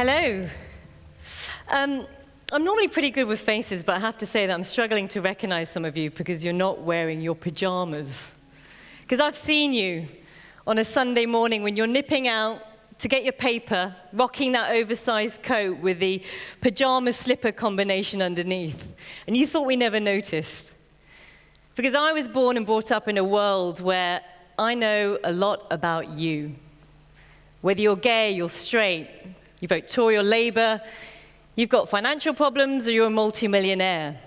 Hello. I'm normally pretty good with faces, but I have to say that I'm struggling to recognize some of you because you're not wearing your pajamas. Because I've seen you on a Sunday morning when you're nipping out to get your paper, rocking that oversized coat with the pajama slipper combination underneath. And you thought we never noticed. Because I was born and brought up in a world where I know a lot about you. Whether you're gay, you're straight, you vote Tory or Labour, you've got financial problems, or you're a multi-millionaire.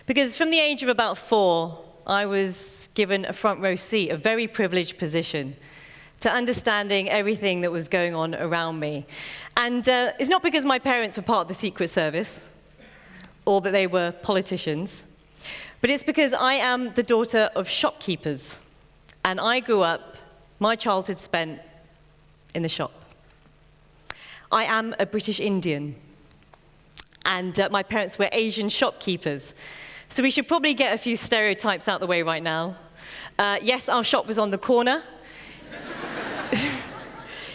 Because from the age of about 4, I was given a front row seat, a very privileged position, to understanding everything that was going on around me. And it's not because my parents were part of the Secret Service, or that they were politicians, but it's because I am the daughter of shopkeepers. And I grew up, my childhood spent in the shop. I am a British Indian, and my parents were Asian shopkeepers. So we should probably get a few stereotypes out the way right now. Yes, our shop was on the corner.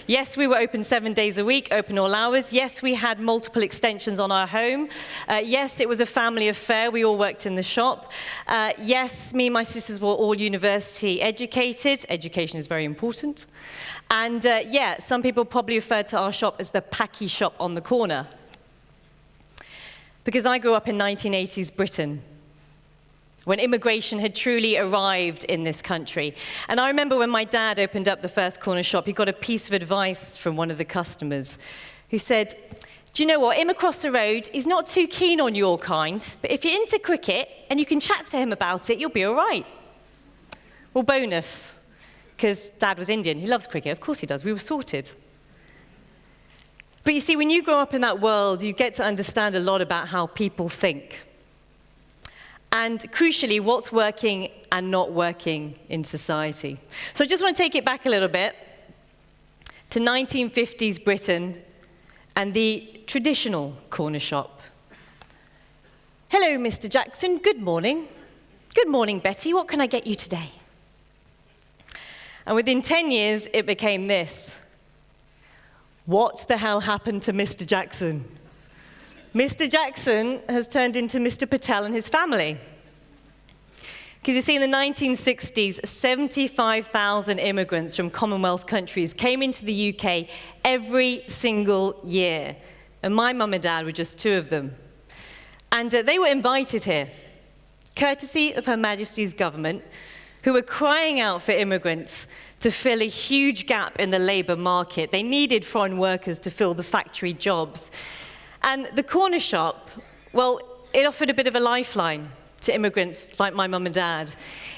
Yes, we were open 7 days a week, open all hours. Yes, we had multiple extensions on our home. Yes, it was a family affair. We all worked in the shop. Yes, me and my sisters were all university educated. Education is very important. And yeah, some people probably refer to our shop as the Paki shop on the corner. Because I grew up in 1980s Britain, when immigration had truly arrived in this country. And I remember when my dad opened up the first corner shop, he got a piece of advice from one of the customers who said, "Do you know what, him across the road, he's not too keen on your kind, but if you're into cricket and you can chat to him about it, you'll be all right." Well, bonus, because Dad was Indian. He loves cricket. Of course he does. We were sorted. But you see, when you grow up in that world, you get to understand a lot about how people think. And crucially, what's working and not working in society. So I just want to take it back a little bit to 1950s Britain and the traditional corner shop. "Hello, Mr. Jackson. Good morning. Good morning, Betty. What can I get you today?" And within 10 years, it became this. What the hell happened to Mr. Jackson? Mr. Jackson has turned into Mr. Patel and his family. Because you see, in the 1960s, 75,000 immigrants from Commonwealth countries came into the UK every single year. And my mum and dad were just 2 of them. And they were invited here, courtesy of Her Majesty's government, who were crying out for immigrants to fill a huge gap in the labour market. They needed foreign workers to fill the factory jobs. And the corner shop, well, it offered a bit of a lifeline to immigrants like my mum and dad,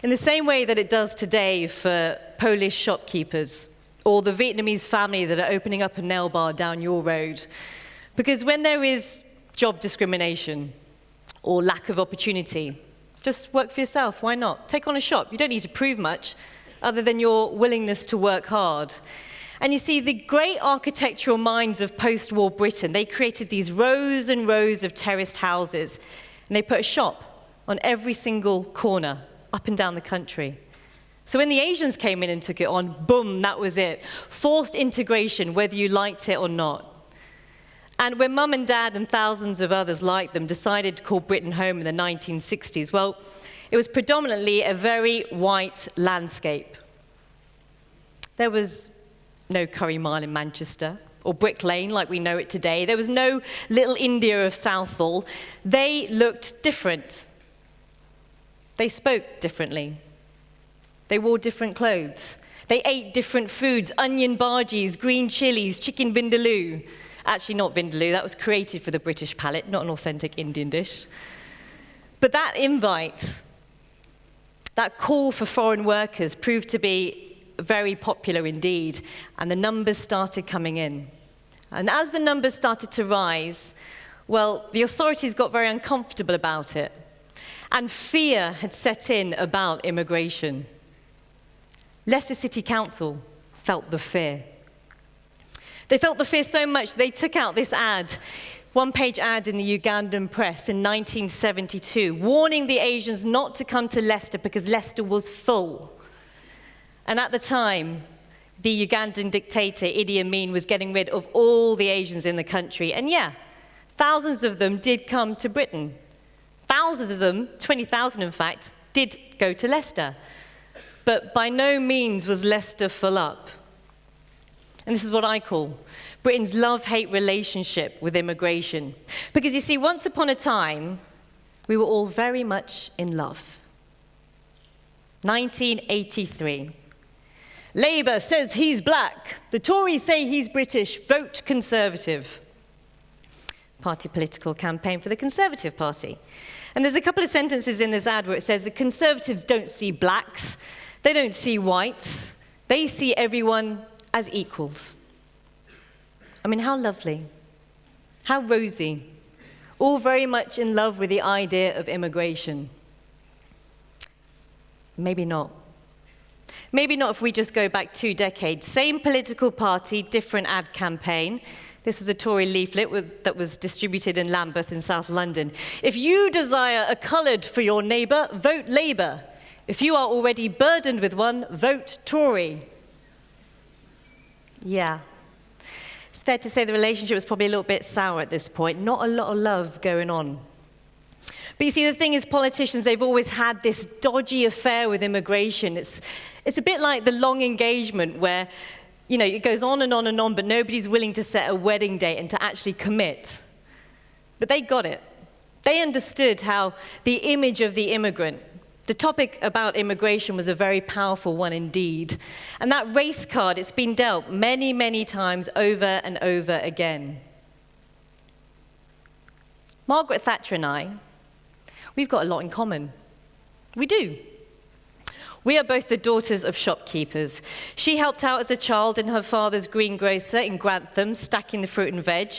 in the same way that it does today for Polish shopkeepers or the Vietnamese family that are opening up a nail bar down your road. Because when there is job discrimination or lack of opportunity, just work for yourself, why not? Take on a shop. You don't need to prove much other than your willingness to work hard. And you see, the great architectural minds of post-war Britain, they created these rows and rows of terraced houses, and they put a shop on every single corner, up and down the country. So when the Asians came in and took it on, boom, that was it. Forced integration, whether you liked it or not. And when Mum and Dad and thousands of others like them decided to call Britain home in the 1960s, well, it was predominantly a very white landscape. There was no Curry Mile in Manchester, or Brick Lane like we know it today. There was no Little India of Southall. They looked different. They spoke differently. They wore different clothes. They ate different foods, onion bhajis, green chilies, chicken vindaloo. Actually, not vindaloo, that was created for the British palate, not an authentic Indian dish. But that invite, that call for foreign workers proved to be very popular indeed, and the numbers started coming in. And as the numbers started to rise, well, the authorities got very uncomfortable about it, and fear had set in about immigration. Leicester City Council felt the fear. They felt the fear so much they took out this ad, one-page ad in the Ugandan press in 1972, warning the Asians not to come to Leicester because Leicester was full. And at the time, the Ugandan dictator Idi Amin was getting rid of all the Asians in the country. And yeah, thousands of them did come to Britain. Thousands of them, 20,000 in fact, did go to Leicester. But by no means was Leicester full up. And this is what I call Britain's love-hate relationship with immigration. Because you see, once upon a time, we were all very much in love. 1983. Labour says he's black. The Tories say he's British. Vote Conservative. Party political campaign for the Conservative Party. And there's a couple of sentences in this ad where it says the Conservatives don't see blacks, they don't see whites, they see everyone as equals. I mean, how lovely, how rosy, all very much in love with the idea of immigration. Maybe not. Maybe not if we just go back 2 decades. Same political party, different ad campaign. This was a Tory leaflet that was distributed in Lambeth in South London. If you desire a coloured for your neighbour, vote Labour. If you are already burdened with one, vote Tory. Yeah. It's fair to say the relationship was probably a little bit sour at this point. Not a lot of love going on. But you see, the thing is, politicians, they've always had this dodgy affair with immigration. It's a bit like the long engagement where, you know, it goes on and on and on, but nobody's willing to set a wedding date and to actually commit. But they got it. They understood how the image of the immigrant, the topic about immigration, was a very powerful one indeed. And that race card, it's been dealt many, many times over and over again. Margaret Thatcher and I, we've got a lot in common. We do. We are both the daughters of shopkeepers. She helped out as a child in her father's greengrocer in Grantham, stacking the fruit and veg.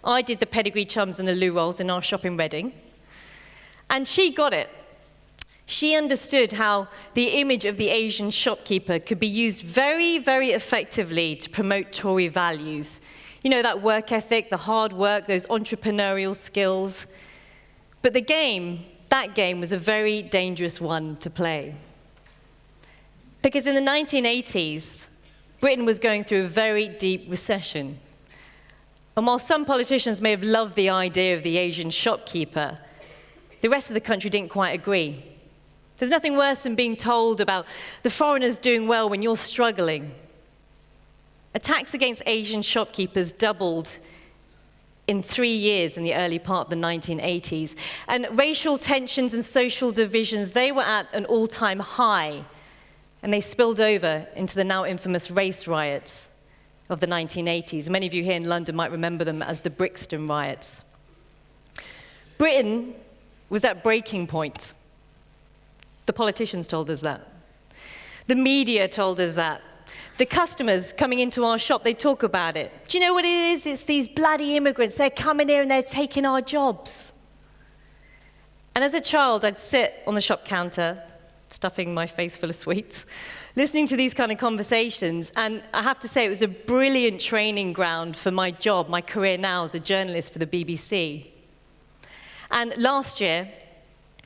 I did the pedigree chums and the loo rolls in our shop in Reading. And she got it. She understood how the image of the Asian shopkeeper could be used very, very effectively to promote Tory values. You know, that work ethic, the hard work, those entrepreneurial skills. But that game was a very dangerous one to play. Because in the 1980s, Britain was going through a very deep recession. And while some politicians may have loved the idea of the Asian shopkeeper, the rest of the country didn't quite agree. There's nothing worse than being told about the foreigners doing well when you're struggling. Attacks against Asian shopkeepers doubled in 3 years in the early part of the 1980s. And racial tensions and social divisions, they were at an all-time high. And they spilled over into the now infamous race riots of the 1980s. Many of you here in London might remember them as the Brixton riots. Britain was at breaking point. The politicians told us that. The media told us that. The customers coming into our shop, they talk about it. Do you know what it is? It's these bloody immigrants. They're coming here and they're taking our jobs. And as a child, I'd sit on the shop counter, stuffing my face full of sweets, listening to these kind of conversations. And I have to say, it was a brilliant training ground for my job, my career now as a journalist for the BBC. And last year,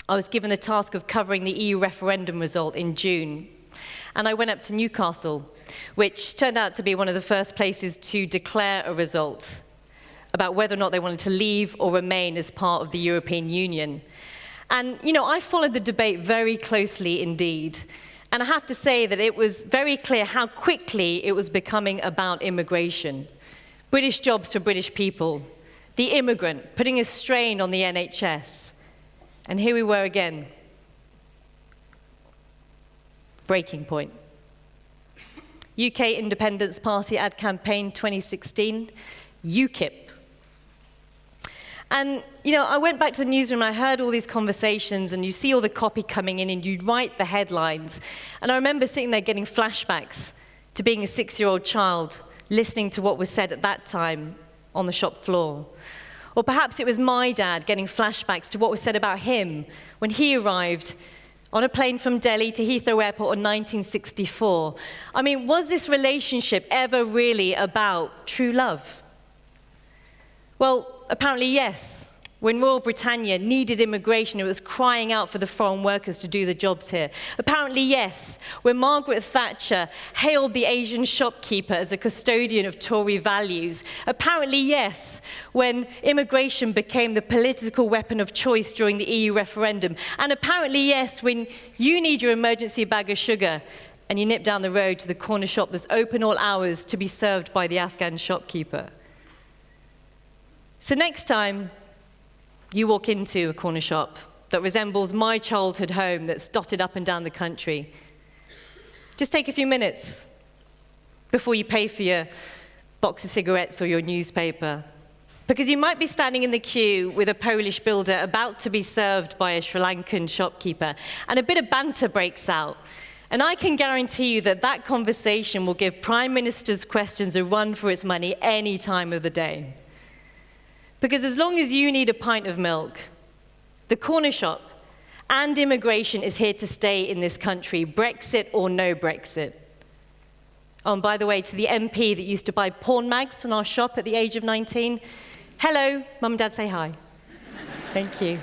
I was given the task of covering the EU referendum result in June. And I went up to Newcastle, which turned out to be one of the first places to declare a result about whether or not they wanted to leave or remain as part of the European Union. And, you know, I followed the debate very closely indeed. And I have to say that it was very clear how quickly it was becoming about immigration. British jobs for British people. The immigrant, putting a strain on the NHS. And here we were again. Breaking point. UK Independence Party ad campaign 2016, UKIP. And, you know, I went back to the newsroom and I heard all these conversations and you see all the copy coming in and you'd write the headlines. And I remember sitting there getting flashbacks to being a 6-year-old child, listening to what was said at that time on the shop floor. Or perhaps it was my dad getting flashbacks to what was said about him when he arrived on a plane from Delhi to Heathrow Airport in 1964. I mean, was this relationship ever really about true love? Well, apparently yes. When Royal Britannia needed immigration, it was crying out for the foreign workers to do the jobs here. Apparently, yes. When Margaret Thatcher hailed the Asian shopkeeper as a custodian of Tory values. Apparently, yes. When immigration became the political weapon of choice during the EU referendum. And apparently, yes, when you need your emergency bag of sugar and you nip down the road to the corner shop that's open all hours to be served by the Afghan shopkeeper. So next time you walk into a corner shop that resembles my childhood home that's dotted up and down the country, just take a few minutes before you pay for your box of cigarettes or your newspaper. Because you might be standing in the queue with a Polish builder about to be served by a Sri Lankan shopkeeper, and a bit of banter breaks out. And I can guarantee you that that conversation will give Prime Minister's questions a run for its money any time of the day. Because as long as you need a pint of milk, the corner shop and immigration is here to stay in this country, Brexit or no Brexit. Oh, and by the way, to the MP that used to buy porn mags from our shop at the age of 19, hello, Mum and Dad, say hi. Thank you.